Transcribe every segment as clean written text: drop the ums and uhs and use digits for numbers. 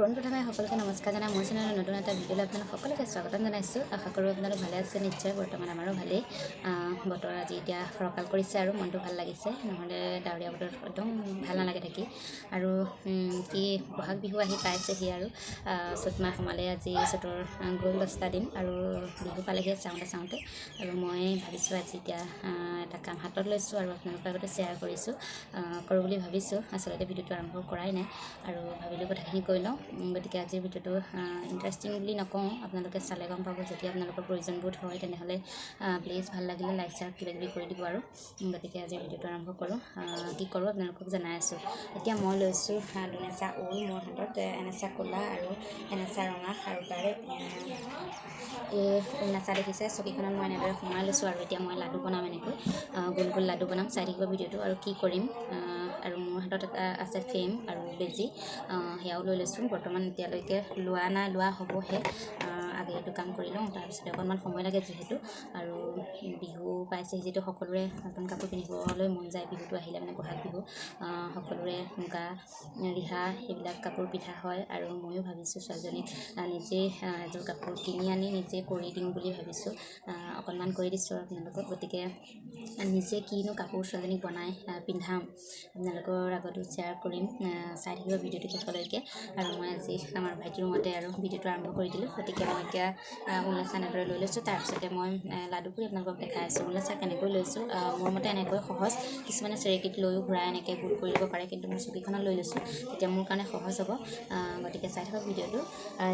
পোনপ্ৰথমে সকলোকে নমস্কাৰ জনাই মোৰ চেনেলৰ নতুন এটা ভিডিঅ'লৈ আপোনালোক সকলোকে স্বাগতম জনাইছোঁ। আশা কৰোঁ আপোনালোক ভালে আছে। নিশ্চয় বৰ্তমান আমাৰো ভালেই। বতৰ আজি এতিয়া ফৰকাল কৰিছে আৰু মনটো ভাল লাগিছে, নহ'লে ডাৱৰীয়া বতৰত একদম ভাল নালাগে থাকি। আৰু কি বহাগ বিহু আহি পাইছেহি আৰু চ'ত মাহ সোমালে। আজি চ'তৰ গ'ল 10টা দিন আৰু বিহু পালেহি চাওঁতে আৰু মই ভাবিছোঁ আজি এতিয়া এটা কাম হাতত লৈছোঁ আৰু আপোনালোকৰ আগতে শ্বেয়াৰ কৰোঁ বুলি ভাবিছোঁ। আচলতে ভিডিঅ'টো আৰম্ভ কৰাই নাই আৰু ভাবিলোঁ কথাখিনি কৈ লওঁ। গতিকে আজিৰ ভিডিঅ'টো ইণ্টাৰেষ্টিং বুলি নকওঁ, আপোনালোকে চালে গম পাব। যদি আপোনালোকৰ প্ৰয়োজনবোধ হয় তেনেহ'লে প্লিজ ভাল লাগিলে লাইক শ্বেয়াৰ কিবাকিবি কৰি দিব আৰু। গতিকে আজিৰ ভিডিঅ'টো আৰম্ভ কৰোঁ। কি কৰোঁ আপোনালোকক জনাই আছোঁ। এতিয়া মই লৈছোঁ দুনেচা ঊল, মোৰ হাতত এনেচা ক'লা আৰু এনেচা ৰঙা, আৰু তাৰে এই ঊলনেচা দেখিছে চকীখনত মই এনেদৰে সোমাই লৈছোঁ। আৰু এতিয়া মই লাডু বনাম, এনেকৈ গোল গোল লাডু বনাম। চাই থাকিব ভিডিঅ'টো আৰু কি কৰিম। আৰু মোৰ হাতত এটা আছে ফ্ৰেম আৰু বেজি, সেয়াও লৈ লৈছোঁ। বৰ্তমান এতিয়ালৈকে লোৱা নাই, লোৱা হ'বহে। আগে এইটো কাম কৰি লওঁ, তাৰপিছতে অকণমান সময় লাগে যিহেতু। আৰু বিহু পাইছে যিহেতু সকলোৰে নতুন কাপোৰ পিন্ধিবলৈ মন যায়। বিহুটো আহিলে মানে বহাগ বিহু সকলোৰে মুগা ৰিহা সেইবিলাক কাপোৰ পিন্ধা হয়। আৰু ময়ো ভাবিছোঁ ছোৱালীজনীক নিজেই এযোৰ কাপোৰ কিনি আনি নিজে কৰি দিওঁ বুলি ভাবিছোঁ। অকণমান কৰি দিছোঁ আৰু আপোনালোকক। গতিকে নিজে কিনো কাপোৰ ছোৱালীজনীক বনাই পিন্ধাম আপোনালোকৰ আগতো শ্বেয়াৰ কৰিম। চাই থাকিব ভিডিঅ'টো শেষলৈকে। আৰু মই আজি আমাৰ ভাইটিৰ ৰুমতে আৰু ভিডিঅ'টো আৰম্ভ কৰি দিলোঁ। গতিকে মই এতিয়া ঊলনেচা এনেদৰে লৈ লৈছোঁ। তাৰপিছতে মই লাডু কৰি আপোনালোকক দেখাই আছোঁ। ঊলনেচা কেনেকৈ লৈছোঁ, মোৰ মতে এনেকৈ সহজ। কিছুমানে চেৰেকীত লৈও ঘূৰাই এনেকৈ গোল কৰি দিব পাৰে, কিন্তু মই চকীখনত লৈ লৈছোঁ, তেতিয়া মোৰ কাৰণে সহজ হ'ব। গতিকে চাই থাকক ভিডিঅ'টো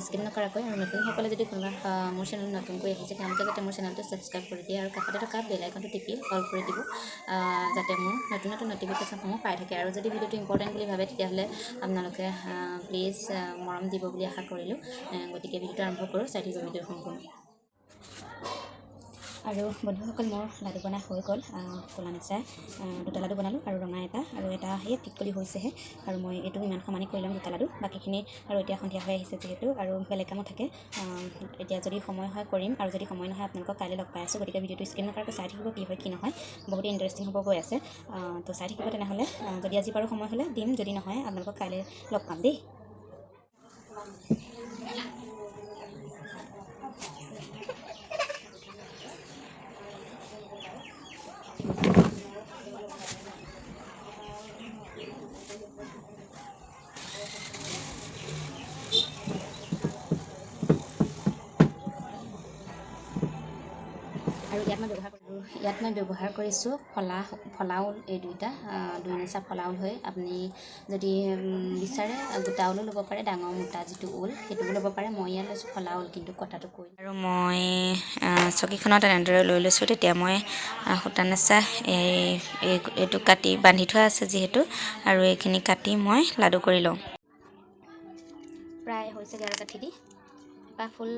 স্কিপ নকৰাকৈ। আৰু নতুনসকলে যদি কোনোবা মোৰ চেনেল নতুনকৈ আহিছে তেওঁলোকে যাতে মোৰ চেনেলটো ছাবস্ক্ৰাইব কৰি দিয়ে আৰু কাষতে থকা বেল আইকনটো টিপি অল কৰি দিব, যাতে মোৰ নতুন নটিফিকেশ্যনসমূহ পাই থাকে। আৰু যদি ভিডিঅ'টো ইম্পৰ্টেণ্ট বুলি ভাবে তেতিয়াহ'লে আপোনালোকে প্লিজ মৰম দিব বুলি আশা কৰিলোঁ। গতিকে ভিডিঅ'টো আৰম্ভ কৰোঁ, চাই থাকিব ভিডিঅ' সম্পূৰ্ণ। আৰু বন্ধুসকল, মোৰ লাডু বনাই হৈ গ'ল। ক'লা নেচাই দুটা লাডু বনালোঁ আৰু ৰঙা এটা, আৰু এটা সেই টিকলি হৈছেহে। আৰু মই এইটো ইমান সমানে কৰি ল'ম দুটা লাডু, বাকীখিনি আৰু এতিয়া সন্ধিয়া হৈ আহিছে যিহেতু আৰু বেলেগ কামো থাকে। এতিয়া যদি সময় হয় কৰিম, আৰু যদি সময় নহয় আপোনালোকক কাইলৈ লগ পাই আছোঁ। গতিকে ভিডিঅ'টো স্কিপ নকৰাকৈ চাই থাকিব, কি হয় কি নহয়। বহুতে ইণ্টাৰেষ্টিং হ'ব গৈ আছে, তো চাই থাকিব তেনেহ'লে। যদি আজি বাৰু সময় হ'লে দিম, যদি নহয় আপোনালোকক কাইলৈ লগ পাম দেই। আৰু ইয়াত মই ব্যৱহাৰ কৰিছোঁ ফলা ঊল। এই দুইনেচা ফলা ঊল হয়। আপুনি যদি বিচাৰে গোটা ঊলো ল'ব পাৰে, ডাঙৰ মোটা যিটো ঊল সেইটোও ল'ব পাৰে। মই ইয়াত লৈছোঁ ফলা ঊল, কিন্তু কটাটো কৈ। আৰু মই চকীখনত এনেদৰে লৈ লৈছোঁ। তেতিয়া মই সূতা নেচা এইটো কাটি বান্ধি থোৱা আছে যিহেতু, আৰু এইখিনি কাটি মই লাডু কৰি লওঁ। প্ৰায় হৈছেগৈ আৰু কাঠি দি বা ফুল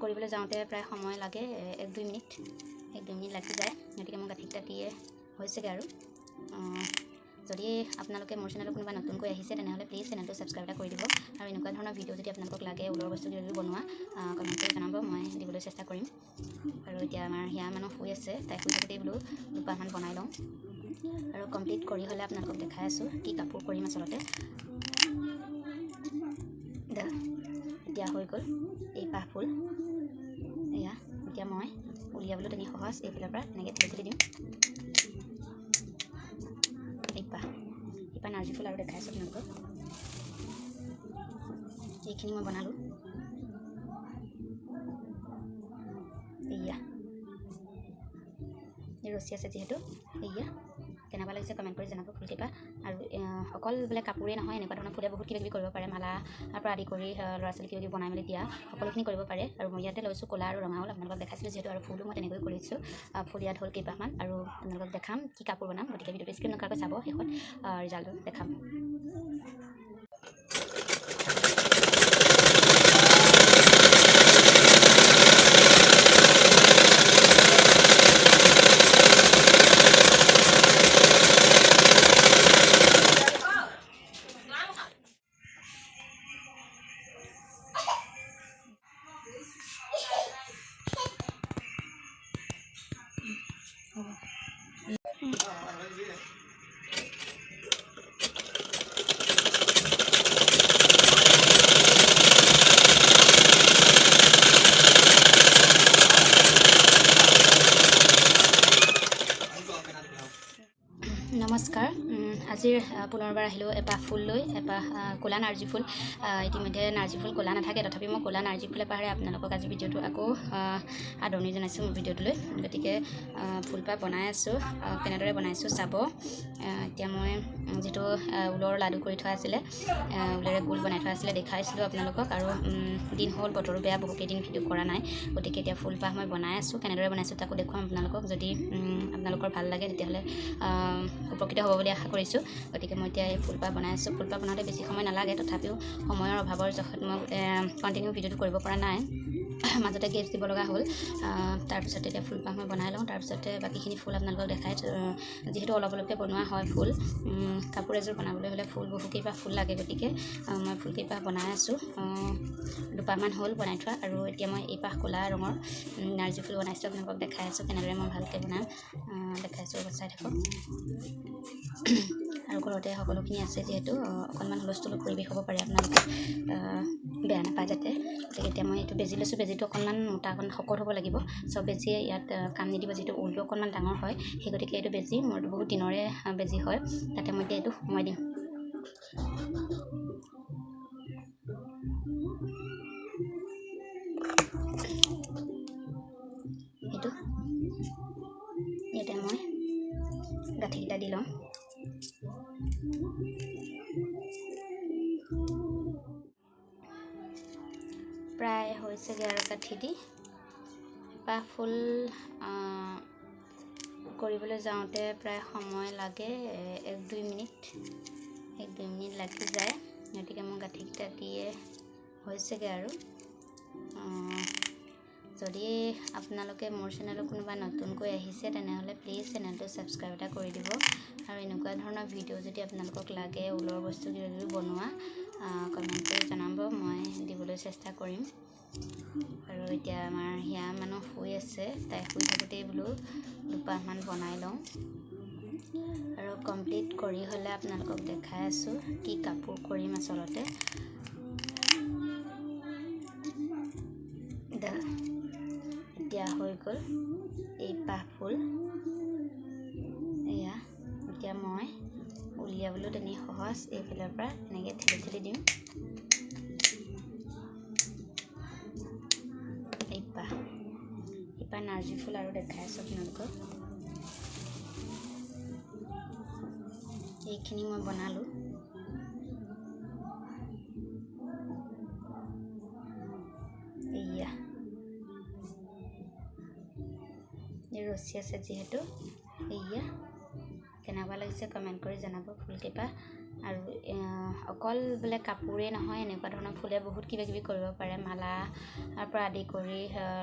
কৰিবলৈ যাওঁতে প্ৰায় সময় লাগে 1-2 মিনিট লাগি যায়। গতিকে মই কাটিয়ে হৈছেগৈ আৰু। যদি আপোনালোকে মোৰ চেনেলত কোনোবা নতুনকৈ আহিছে তেনেহ'লে প্লিজ চেনেলটো ছাবস্ক্ৰাইব এটা কৰি দিব। আৰু এনেকুৱা ধৰণৰ ভিডিঅ' যদি আপোনালোকক লাগে, ঊলৰ বস্তু যদি বনোৱা, কমেণ্ট কৰি জনাব, মই দিবলৈ চেষ্টা কৰিম। আৰু এতিয়া আমাৰ হিয়া মানুহ শুই আছে, তাই শুই থাকোঁতেই বোলো দুপাহমান বনাই লওঁ। আৰু কমপ্লিট কৰি হ'লে আপোনালোকক দেখাই আছোঁ কি কাপোৰ কৰিম আচলতে। এতিয়া হৈ গ'ল এই পাহ ফুল। এয়া এতিয়া মই উলিয়াবলৈ তেনেকৈ সহজ। এইফালৰ পৰা এনেকৈ ঠেলি দিম। এইপাহ নাৰ্জী ফুল আৰু দেখাইছোঁ আপোনালোকক। এইখিনি মই বনালোঁ। এয়া এই ৰছী আছে যিহেতু। এয়া কেনেকুৱা লাগিছে কমেণ্ট কৰি জনাব ফুলকেইপা। আৰু অকল বোলে কাপোৰেই নহয়, এনেকুৱা ধৰণৰ ফুলে বহুত কিবাকিবি কৰিব পাৰে। মালাৰ পৰা আদি কৰি ল'ৰা ছোৱালী কিবাকিবি বনাই মেলি দিয়া সকলোখিনি কৰিব পাৰে। আৰু মই ইয়াতে লৈছোঁ ক'লা আৰু ৰঙা ঊল, আপোনালোকক দেখাইছিলোঁ যিহেতু। আৰু ফুলো মই তেনেকৈ কৰিছোঁ। ফুল ইয়াত হ'ল কেইপাহমান, আৰু আপোনালোকক দেখাম কি কাপোৰ বনাম। গতিকে ভিডিঅ'টো স্কিপ নকৰাকৈ চাব, শেষত ৰিজাল্টটো দেখাম। পুনৰবাৰ আহিলোঁ এপাহ ফুল লৈ, এপাহ ক'লা নাৰ্জী ফুল। ইতিমধ্যে নাৰ্জী ফুল ক'লা নাথাকে, তথাপি মই ক'লা নাৰ্জী ফুল এপাহেৰে আপোনালোকক আজি ভিডিঅ'টো আকৌ আদৰণি জনাইছোঁ মোৰ ভিডিঅ'টোলৈ। গতিকে ফুলপাহ বনাই আছোঁ, কেনেদৰে বনাইছোঁ চাব। এতিয়া মই যিটো ঊলৰ লাডু কৰি থোৱা আছিলে, ঊলেৰে গোল বনাই থোৱা আছিলে, দেখাইছিলোঁ আপোনালোকক। আৰু দিন হ'ল, বতৰো বেয়া, বহুকেইদিন ভিডিঅ' কৰা নাই। গতিকে এতিয়া ফুলপাহ মই বনাই আছোঁ, কেনেদৰে বনাইছোঁ তাকো দেখুৱাম আপোনালোকক। যদি আপোনালোকৰ ভাল লাগে তেতিয়াহ'লে উপকৃত হ'ব বুলি আশা কৰিছোঁ। গতিকে মই এতিয়া এই ফুলপাহ বনাই আছোঁ। ফুলপাহ বনাওঁতে বেছি সময় নালাগে, তথাপিও সময়ৰ অভাৱৰ জহত মই কণ্টিনিউ ভিডিঅ'টো কৰিব পৰা নাই, মাজতে গেছ দিব লগা হ'ল। তাৰপিছতে এতিয়া ফুলপাহ মই বনাই লওঁ, তাৰপিছতে বাকীখিনি ফুল আপোনালোকক দেখাই। যিহেতু অলপ অলপকৈ বনোৱা হয় ফুল, কাপোৰ এযোৰ বনাবলৈ হ'লে ফুল বহুকেইপাহ ফুল লাগে। গতিকে মই ফুলকেইপাহ বনাই আছোঁ, দুপাহমান হ'ল বনাই থোৱা। আৰু এতিয়া মই এইপাহ ক'লা ৰঙৰ নাৰ্জী ফুল বনাইছোঁ, আপোনালোকক দেখাই আছোঁ কেনেদৰে মই ভালকৈ বনাম, দেখাইছোঁ, চাই থাকক। আৰু ঘৰতে সকলোখিনি আছে যিহেতু অকণমান হুলস্থুল পৰিৱেশ হ'ব পাৰে, আপোনালোকে বেয়া নাপায় যাতে। গতিকে এতিয়া মই এইটো বেজি লৈছোঁ, বেজিটো অকণমান মোটা, অকণমান শকত হ'ব লাগিব। চব বেজিয়ে ইয়াত কাম নিদিব, যিটো ঊলটো অকণমান ডাঙৰ হয়, সেই গতিকে এইটো বেজি মোৰতো বহুত দিনৰে বেজি হয়, তাতে মই এতিয়া এইটো সোমাই দিম। এইটো ইয়াতে মই গাঁঠিকেইটা দি লওঁ। প্ৰায় হৈছেগৈ আৰু গাঁঠি দি। এপাহ ফুল কৰিবলৈ যাওঁতে প্ৰায় সময় লাগে 1-2 মিনিট লাগি যায়। গতিকে মই গাঁঠিকেইটা দিয়ে হৈছেগৈ আৰু। যদি আপোনালোকে মোৰ চেনেলত কোনোবা নতুনকৈ আহিছে তেনেহ'লে প্লিজ চেনেলটো ছাবস্ক্ৰাইব এটা কৰি দিব। আৰু এনেকুৱা ধৰণৰ ভিডিঅ' যদি আপোনালোকক লাগে, ঊলৰ বস্তু কিবা কিবি বনোৱা, কমেণ্ট কৰি জনাব, মই দিবলৈ চেষ্টা কৰিম। আৰু এতিয়া আমাৰ হিয়া মানুহ শুই আছে, তাই শুই থাকোঁতেই বোলো দুপাহমান বনাই লওঁ। আৰু কমপ্লিট কৰি হ'লে আপোনালোকক দেখাই আছোঁ কি কাপোৰ কৰিম আচলতে। এতিয়া হৈ গ'ল এই পাহ ফুল। এয়া এতিয়া মই উলিয়াবলৈ তেনেই সহজ, এইফালৰ পৰা এনেকৈ ঠেলি ঠেলি দিম। এইপাহ নাৰ্জী ফুল আৰু দেখাই আছোঁ আপোনালোকক। এইখিনি মই বনালোঁ। এয়া এই ৰছী আছে যিহেতু, এয়া কেনেকুৱা লাগিছে কমেণ্ট কৰি জনাব ফুলকেইপাহ। আৰু অকল বোলে কাপোৰেই নহয়, এনেকুৱা ধৰণৰ ফুলে বহুত কিবা কিবি কৰিব পাৰে, মালাৰ পৰা আদি কৰি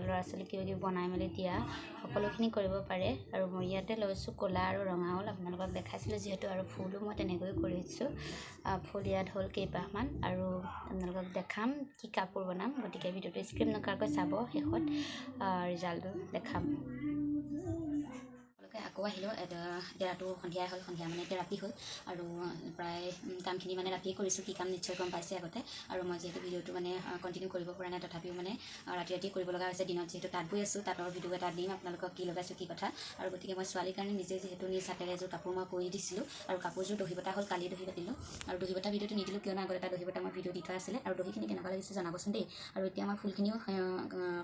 ল'ৰা ছোৱালীক কিবা কিবি বনাই মেলি দিয়া, সকলোখিনি কৰিব পাৰে। আৰু মই ইয়াতে লৈছোঁ ক'লা আৰু ৰঙা ঊল, আপোনালোকক দেখাইছিলোঁ যিহেতু। আৰু ফুলো মই তেনেকৈ কৰিছোঁ, ফুল ইয়াত হ'ল কেইপাহমান। আৰু আপোনালোকক দেখাম কি কাপোৰ বনাম, গতিকে ভিডিঅ'টো স্কিপ নকৰাকৈ চাব, শেষত ৰিজাল্টটো দেখাম। আকৌ আহিলোঁ, এতিয়াতো সন্ধিয়াই হ'ল, সন্ধিয়া মানে এতিয়া ৰাতি হ'ল। আৰু প্ৰায় কামখিনি মানে ৰাতিয়ে কৰিছোঁ, কি কাম নিশ্চয় গম পাইছে আগতে। আৰু মই যিহেতু ভিডিঅ'টো মানে কণ্টিনিউ কৰিব পৰা নাই, তথাপিও মানে ৰাতি কৰিব লগা হৈছে। দিনত যিহেতু তাঁত বৈ আছোঁ, তাঁতৰ ভিডিঅ' এটা দিম আপোনালোকক, কি লগাইছোঁ কি কথা। আৰু গতিকে মই ছোৱালীৰ কাৰণে নিজে যিহেতু নিজ হাতেৰে এযোৰ কাপোৰ মই কৰি দিছিলোঁ, আৰু কাপোৰযোৰ দহি বটা হ'ল, কালি দহি বাতিলোঁ। আৰু দহি বটা ভিডিঅ'টো নিদিলোঁ কিয়নো আগত এটা দহি বটা মই ভিডিঅ' দি থোৱা আছিলে। আৰু দহিখিনি কেনেকুৱা লাগিছে জনাবচোন দেই। আৰু এতিয়া আমাৰ ফুলখিনিও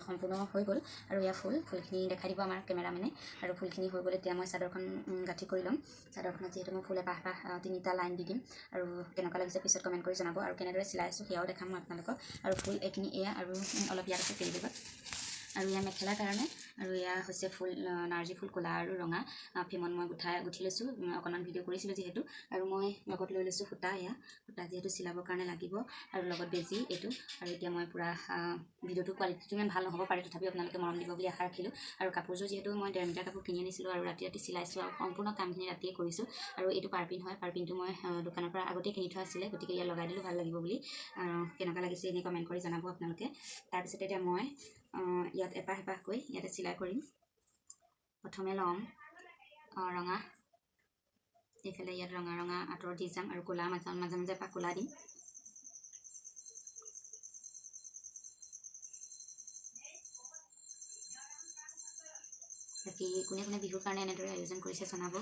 সম্পূৰ্ণ হৈ গ'ল। আৰু এয়া ফুলখিনি দেখাই দিব আমাৰ কেমেৰামেনে। আৰু ফুলখিনি হৈ গ'ল, এতিয়া মই চাদৰখন গাঁঠি কৰি ল'ম। চাদৰখনত যিহেতু মই ফুল এপাহ 3টা লাইন দি দিম। আৰু কেনেকুৱা লাগিছে পিছত কমেণ্ট কৰি জনাব। আৰু কেনেদৰে চিলাই আছোঁ সেয়াও দেখাম মই আপোনালোকক। আৰু ফুল এইখিনি এয়া, আৰু অলপ ইয়াত আছে কেৰিবেগত। আৰু এয়া মেখেলাৰ কাৰণে। আৰু এয়া হৈছে ফুল নাৰ্জী ফুল ক'লা আৰু ৰঙা ফ্ৰেমত মই গুঠি লৈছোঁ, অকণমান ভিডিঅ' কৰিছিলোঁ যিহেতু। আৰু মই লগত লৈ লৈছোঁ সূতা, এয়া সূতা যিহেতু চিলাবৰ কাৰণে লাগিব, আৰু লগত বেজি এইটো। আৰু এতিয়া মই পূৰা ভিডিঅ'টো কোৱালিটিটো ইমান ভাল নহ'ব পাৰে, তথাপিও আপোনালোকে মৰম দিব বুলি আশা ৰাখিলোঁ। আৰু কাপোৰযোৰ যিহেতু মই 1.5 মিটাৰ কাপোৰ কিনি আনিছিলোঁ, আৰু ৰাতি চিলাইছোঁ, আৰু সম্পূৰ্ণ কামখিনি ৰাতিয়ে কৰিছোঁ। আৰু এইটো পাৰ্পিন হয়, পাৰ্পিনটো মই দোকানৰ পৰা আগতেই কিনি থোৱা আছিলে, গতিকে ইয়াত লগাই দিলোঁ ভাল লাগিব বুলি। কেনেকুৱা লাগিছে এনেই কমেণ্ট কৰি জনাব আপোনালোকে। তাৰপিছতে এতিয়া মই ইয়াত এপাহ এপাহকৈ ইয়াতে চিলাই কৰিম। প্ৰথমে ল'ম ৰঙা, এইফালে ইয়াত ৰঙা আঁতৰ দি যাম, আৰু ক'লা মাজে মাজে এপাহ ক'লা দিম। বাকী কোনে কোনে বিহুৰ কাৰণে এনেদৰে আয়োজন কৰিছে জনাব।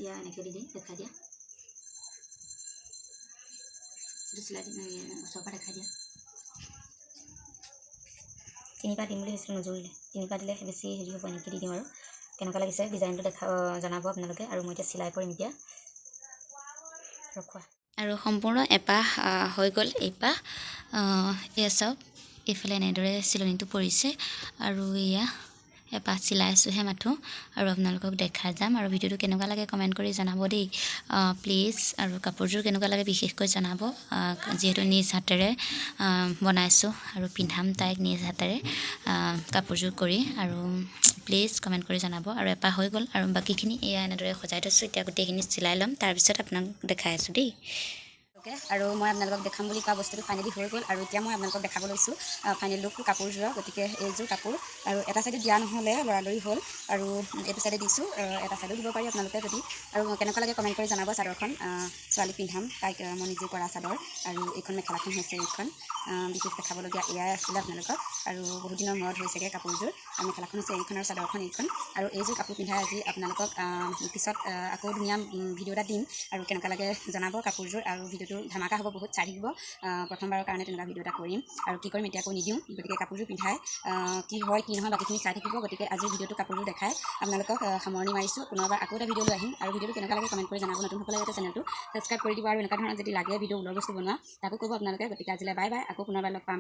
ইয়া এনেকৈ দি দেখাই দিয়া চিলাই দিম ওচৰৰ পৰা দেখাই দিয়া 3 পা দিম বুলি ভাবিছিলোঁ নজৰিলে 3 পা দিলে বেছি হেৰি হ'ব এনেকৈ দি দিম আৰু কেনেকুৱা লাগিছে ডিজাইনটো জনাব আপোনালোকে আৰু মই এতিয়া চিলাই কৰিম এতিয়া ৰখোৱা আৰু সম্পূৰ্ণ এপাহ হৈ গ'ল এপাহ এয়া চাওক এইফালে এনেদৰে চিলনিটো পৰিছে আৰু এয়া এপাহ চিলাই আছোঁহে মাথো আৰু আপোনালোকক দেখাই যাম আৰু ভিডিঅ'টো কেনেকুৱা লাগে কমেণ্ট কৰি জনাব দেই প্লিজ আৰু কাপোৰযোৰ কেনেকুৱা লাগে বিশেষকৈ জনাব যিহেতু নিজ হাতেৰে বনাইছোঁ আৰু পিন্ধাম তাইক নিজ হাতেৰে কাপোৰযোৰ কৰি আৰু প্লিজ কমেণ্ট কৰি জনাব আৰু এপাহ হৈ গ'ল আৰু বাকীখিনি এয়া এনেদৰে সজাই থৈছোঁ এতিয়া গোটেইখিনি চিলাই ল'ম তাৰপিছত আপোনাক দেখাই আছোঁ দেই আৰু মই আপোনালোকক দেখাম বুলি কোৱা বস্তুটো ফাইনেলি হৈ গ'ল আৰু এতিয়া মই আপোনালোকক দেখাব লৈছোঁ ফাইনেল লুকটো কাপোৰযোৰৰ গতিকে এইযোৰ কাপোৰ আৰু এটা চাইডে দিয়া নহ'লে লৰালৰি হ'ল আৰু এইটো চাইডে দিছোঁ এটা চাইডেও দিব পাৰি আপোনালোকে যদি আৰু কেনেকুৱা লাগে কমেণ্ট কৰি জনাব চাদৰখন ছোৱালী পিন্ধাম তাইক মই নিজে কৰা চাদৰ আৰু এইখন মেখেলাখন হৈছে এইখন বিশেষ দেখাবলগীয়া এয়াই আছিলে আপোনালোকক আৰু বহুত দিনৰ মূৰত হৈছেগৈ কাপোৰযোৰ মেখেলাখন হৈছে এইখন আৰু চাদৰখন এইখন আৰু এইযোৰ কাপোৰ পিন্ধাই আজি আপোনালোকক পিছত আকৌ ধুনীয়া ভিডিঅ' এটা দিম আৰু কেনেকুৱা লাগে জনাব কাপোৰযোৰ আৰু ভিডিঅ'টো ধামাকা হ'ব বহুত চাই থাকিব প্ৰথমবাৰৰ কাৰণে তেনেকুৱা ভিডিঅ' এটা কৰিম আৰু কি কৰিম এতিয়া আকৌ নিদিওঁ গতিকে কাপোৰযোৰ পিন্ধাই কি হয় কি নহয় বাকীখিনি চাই থাকিব গতিকে আজিৰ ভিডিঅ'টো কাপোৰযোৰ দেখাই আপোনালোকক সামৰণি মাৰিছোঁ পুনৰবাৰ আকৌ এটা ভিডিঅ' লৈ আহিম আৰু ভিডিঅ'টো কেনেকুৱা লাগে কমেণ্ট কৰি জনাব নতুনসকলে যাতে চেনেলটো ছাবস্ক্ৰাইব কৰি দিব আৰু এনেকুৱা ধৰণৰ যদি লাগে ভিডিঅ' ওলৰ বস্তু বনোৱা তাকো ক'ব আপোনালোকে গতিকে আজিলৈ বাই বাই আকৌ পুনৰবাৰ লগ পাম